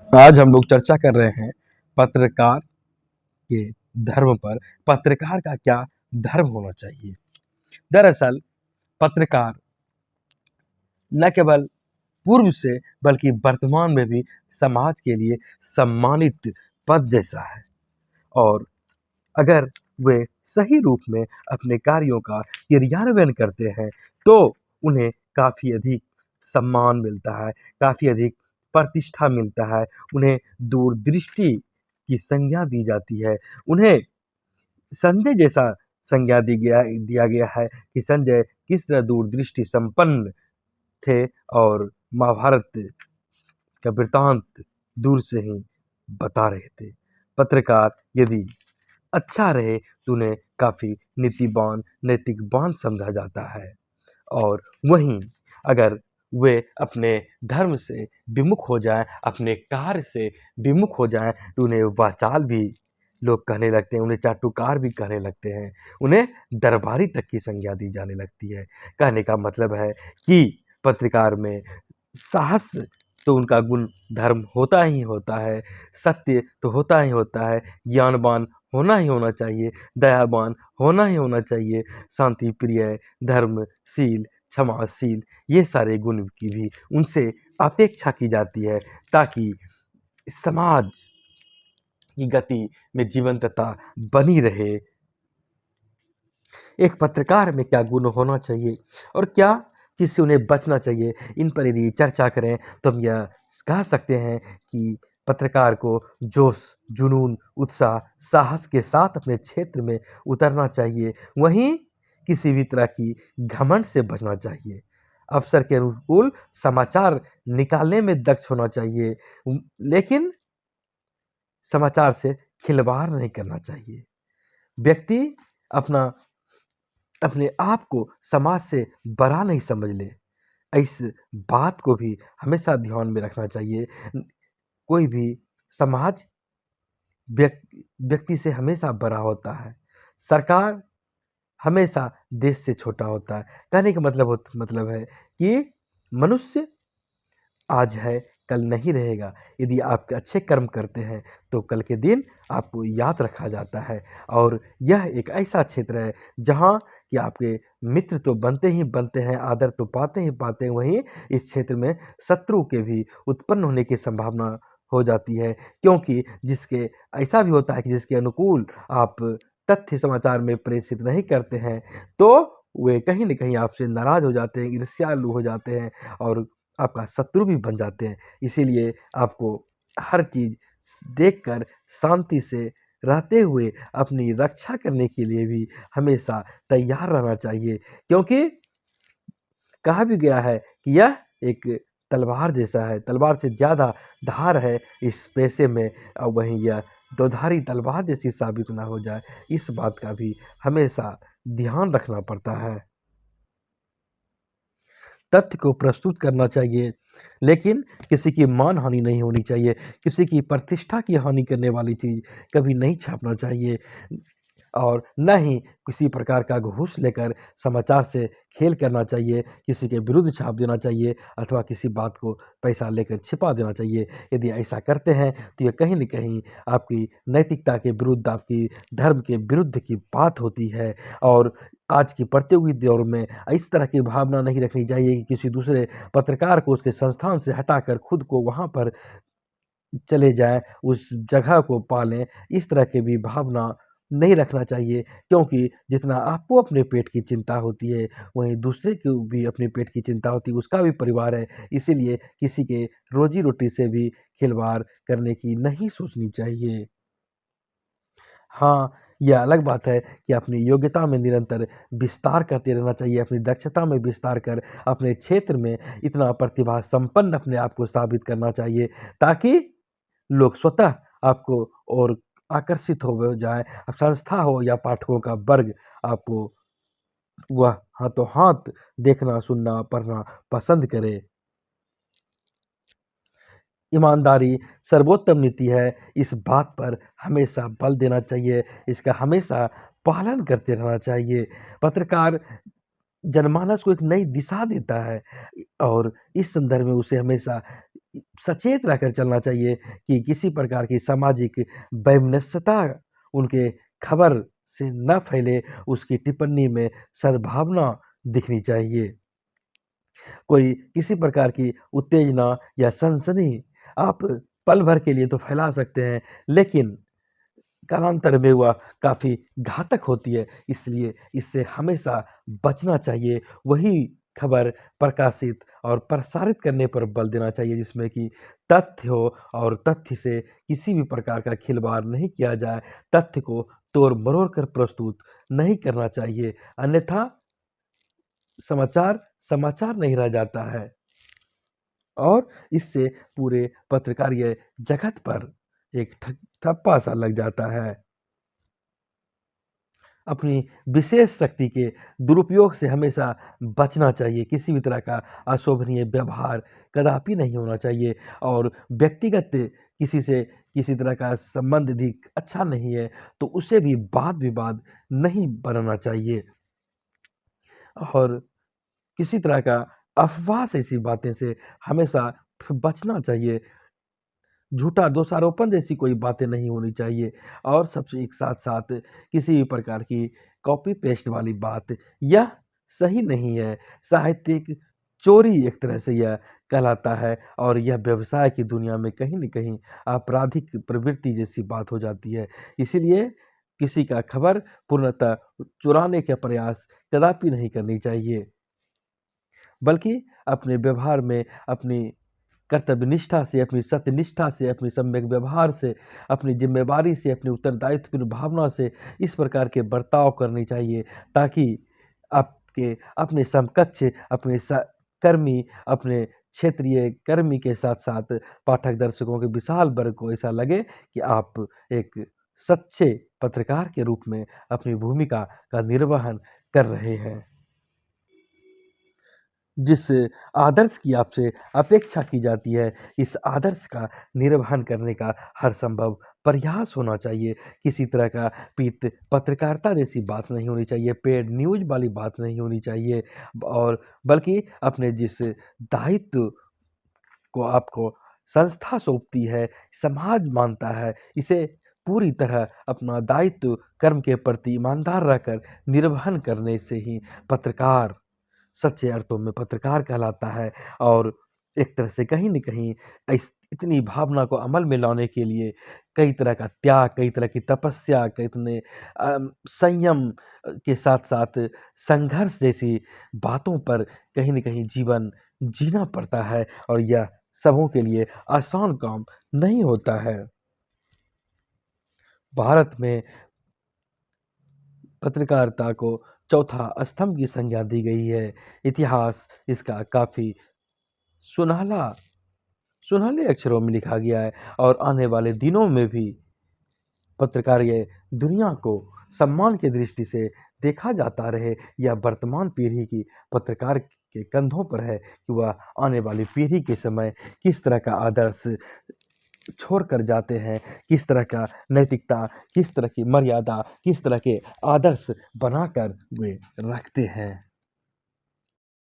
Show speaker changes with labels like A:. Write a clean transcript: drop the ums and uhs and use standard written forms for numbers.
A: आज हम लोग चर्चा कर रहे हैं पत्रकार के धर्म पर। पत्रकार का क्या धर्म होना चाहिए। दरअसल पत्रकार न केवल पूर्व से बल्कि वर्तमान में भी समाज के लिए सम्मानित पद जैसा है, और अगर वे सही रूप में अपने कार्यों का क्रियान्वयन करते हैं तो उन्हें काफ़ी अधिक सम्मान मिलता है, काफ़ी अधिक प्रतिष्ठा मिलता है, उन्हें दूरदृष्टि की संज्ञा दी जाती है। उन्हें संजय जैसा संज्ञा दिया गया है कि संजय किस तरह दूरदृष्टि संपन्न थे और महाभारत का वृत्तांत दूर से ही बता रहे थे। पत्रकार यदि अच्छा रहे तो उन्हें काफ़ी नीतिवान, नैतिकवान समझा जाता है, और वहीं अगर वे अपने धर्म से विमुख हो जाएं, अपने कार्य से विमुख हो जाएं, तो उन्हें वाचाल भी लोग कहने लगते हैं, उन्हें चाटुकार भी कहने लगते हैं, उन्हें दरबारी तक की संज्ञा दी जाने लगती है। कहने का मतलब है कि पत्रकार में साहस तो उनका गुण धर्म होता ही होता है, सत्य तो होता ही होता है, ज्ञानवान होना ही होना चाहिए, दयावान होना ही होना चाहिए, शांति प्रिय, धर्मशील, क्षमाशील, ये सारे गुण की भी उनसे अपेक्षा की जाती है, ताकि समाज की गति में जीवंतता बनी रहे। एक पत्रकार में क्या गुण होना चाहिए और क्या चीज़ से उन्हें बचना चाहिए, इन पर यदि चर्चा करें तो हम यह कह सकते हैं कि पत्रकार को जोश, जुनून, उत्साह, साहस के साथ अपने क्षेत्र में उतरना चाहिए। वहीं किसी भी तरह की घमंड से बचना चाहिए। अवसर के अनुकूल समाचार निकालने में दक्ष होना चाहिए, लेकिन समाचार से खिलवाड़ नहीं करना चाहिए। व्यक्ति अपना अपने आप को समाज से बड़ा नहीं समझ ले, इस बात को भी हमेशा ध्यान में रखना चाहिए। कोई भी समाज व्यक्ति से हमेशा बड़ा होता है, सरकार हमेशा देश से छोटा होता है। कहने का मतलब है कि मनुष्य आज है, कल नहीं रहेगा। यदि आप अच्छे कर्म करते हैं तो कल के दिन आपको याद रखा जाता है, और यह एक ऐसा क्षेत्र है जहाँ कि आपके मित्र तो बनते ही बनते हैं, आदर तो पाते ही पाते हैं, वहीं इस क्षेत्र में शत्रु के भी उत्पन्न होने की संभावना हो जाती है, क्योंकि जिसके ऐसा भी होता है कि जिसके अनुकूल आप तथ्य समाचार में प्रेषित नहीं करते हैं तो वे कहीं न कहीं आपसे नाराज़ हो जाते हैं, ईर्ष्यालु हो जाते हैं और आपका शत्रु भी बन जाते हैं। इसीलिए आपको हर चीज़ देखकर शांति से रहते हुए अपनी रक्षा करने के लिए भी हमेशा तैयार रहना चाहिए, क्योंकि कहा भी गया है कि यह एक तलवार जैसा है, तलवार से ज़्यादा धार है इस पेशे में, और वहीं यह दोधारी तलवार जैसी साबित ना हो जाए, इस बात का भी हमेशा ध्यान रखना पड़ता है। तथ्य को प्रस्तुत करना चाहिए, लेकिन किसी की मानहानि नहीं होनी चाहिए, किसी की प्रतिष्ठा की हानि करने वाली चीज़ कभी नहीं छापना चाहिए, और न ही किसी प्रकार का घूस लेकर समाचार से खेल करना चाहिए, किसी के विरुद्ध छाप देना चाहिए अथवा किसी बात को पैसा लेकर छिपा देना चाहिए। यदि ऐसा करते हैं तो ये कहीं न कहीं आपकी नैतिकता के विरुद्ध, आपकी धर्म के विरुद्ध की बात होती है, और आज की प्रतियोगी दौर में इस तरह की भावना नहीं रखनी चाहिए कि किसी दूसरे पत्रकार को उसके संस्थान से हटाकर खुद को वहाँ पर चले जाएँ, उस जगह को पालें, इस तरह की भी भावना नहीं रखना चाहिए, क्योंकि जितना आपको अपने पेट की चिंता होती है, वहीं दूसरे को भी अपने पेट की चिंता होती है, उसका भी परिवार है। इसीलिए किसी के रोज़ी-रोटी से भी खिलवाड़ करने की नहीं सोचनी चाहिए। हाँ, यह अलग बात है कि अपनी योग्यता में निरंतर विस्तार करते रहना चाहिए, अपनी दक्षता में विस्तार कर अपने क्षेत्र में इतना प्रतिभा संपन्न अपने आप को साबित करना चाहिए, ताकि लोग स्वतः आपको और आकर्षित हो जाएँ। अब संस्था हो या पाठकों का वर्ग आपको वह हाथों-हाथ देखना, सुनना, पढ़ना पसंद करे। ईमानदारी सर्वोत्तम नीति है, इस बात पर हमेशा बल देना चाहिए, इसका हमेशा पालन करते रहना चाहिए। पत्रकार जनमानस को एक नई दिशा देता है, और इस संदर्भ में उसे हमेशा सचेत रहकर चलना चाहिए कि किसी प्रकार की सामाजिक वैमनस्यता उनके खबर से न फैले, उसकी टिप्पणी में सद्भावना दिखनी चाहिए। कोई किसी प्रकार की उत्तेजना या सनसनी आप पल भर के लिए तो फैला सकते हैं, लेकिन कालांतर में वह काफ़ी घातक होती है, इसलिए इससे हमेशा बचना चाहिए। वही खबर प्रकाशित और प्रसारित करने पर बल देना चाहिए जिसमें कि तथ्य हो और तथ्य से किसी भी प्रकार का खिलवाड़ नहीं किया जाए, तथ्य को तोड़-मरोड़ कर प्रस्तुत नहीं करना चाहिए, अन्यथा समाचार, समाचार नहीं रह जाता है और इससे पूरे पत्रकारीय जगत पर एक ठप्पा-सा लग जाता है। अपनी विशेष शक्ति के दुरुपयोग से हमेशा बचना चाहिए, किसी भी तरह का अशोभनीय व्यवहार कदापि नहीं होना चाहिए और व्यक्तिगत किसी से किसी तरह का संबंध यदि अच्छा नहीं है, तो उसे भी वाद-विवाद नहीं बनाना चाहिए और किसी तरह का अफ़वाह से ऐसी बातें से हमेशा बचना चाहिए। झूठा दोषारोपण जैसी कोई बातें नहीं होनी चाहिए और सबसे एक साथ-साथ किसी भी प्रकार की कॉपी पेस्ट वाली बात यह सही नहीं है। साहित्यिक चोरी एक तरह से यह कहलाता है और यह व्यवसाय की दुनिया में कहीं न कहीं आपराधिक प्रवृत्ति जैसी बात हो जाती है। इसीलिए किसी का खबर पूर्णतः चुराने का प्रयास कदापि नहीं करनी चाहिए। बल्कि अपने व्यवहार में अपनी कर्तव्य निष्ठा से, अपनी सत्यनिष्ठा से, अपनी सम्यक व्यवहार से, अपनी ज़िम्मेवारी से, अपनी उत्तरदायित्वपूर्ण भावना से इस प्रकार के बर्ताव करने चाहिए ताकि आपके अपने समकक्ष, अपने सहकर्मी, अपने क्षेत्रीय कर्मी के साथ-साथ पाठक दर्शकों के विशाल वर्ग को ऐसा लगे कि आप एक सच्चे पत्रकार के रूप में अपनी भूमिका का निर्वहन कर रहे हैं। जिस आदर्श की आपसे अपेक्षा की जाती है, इस आदर्श का निर्वहन करने का हर संभव प्रयास होना चाहिए। किसी तरह का पत्रकारिता जैसी बात नहीं होनी चाहिए, पेड न्यूज़ वाली बात नहीं होनी चाहिए और बल्कि अपने जिस दायित्व को आपको संस्था सौंपती है, समाज मानता है, इसे पूरी तरह अपना दायित्व कर्म के प्रति ईमानदार रहकर निर्वहन करने से ही पत्रकार सच्चे अर्थों में पत्रकार कहलाता है और एक तरह से कहीं न कहीं इस इतनी भावना को अमल में लाने के लिए कई तरह का त्याग, कई तरह की तपस्या, कितने संयम के साथ-साथ संघर्ष जैसी बातों पर कहीं न कहीं जीवन जीना पड़ता है और यह सबों के लिए आसान काम नहीं होता है। भारत में पत्रकारिता को चौथा स्तंभ की संज्ञा दी गई है। इतिहास इसका काफ़ी सुनहला सुनहले अक्षरों में लिखा गया है और आने वाले दिनों में भी पत्रकारिता दुनिया को सम्मान की दृष्टि से देखा जाता रहे। यह वर्तमान पीढ़ी की पत्रकार के कंधों पर है कि वह आने वाली पीढ़ी के समय किस तरह का आदर्श छोड़ कर जाते हैं, किस तरह का नैतिकता, किस तरह की मर्यादा, किस तरह के आदर्श बनाकर वे रखते हैं।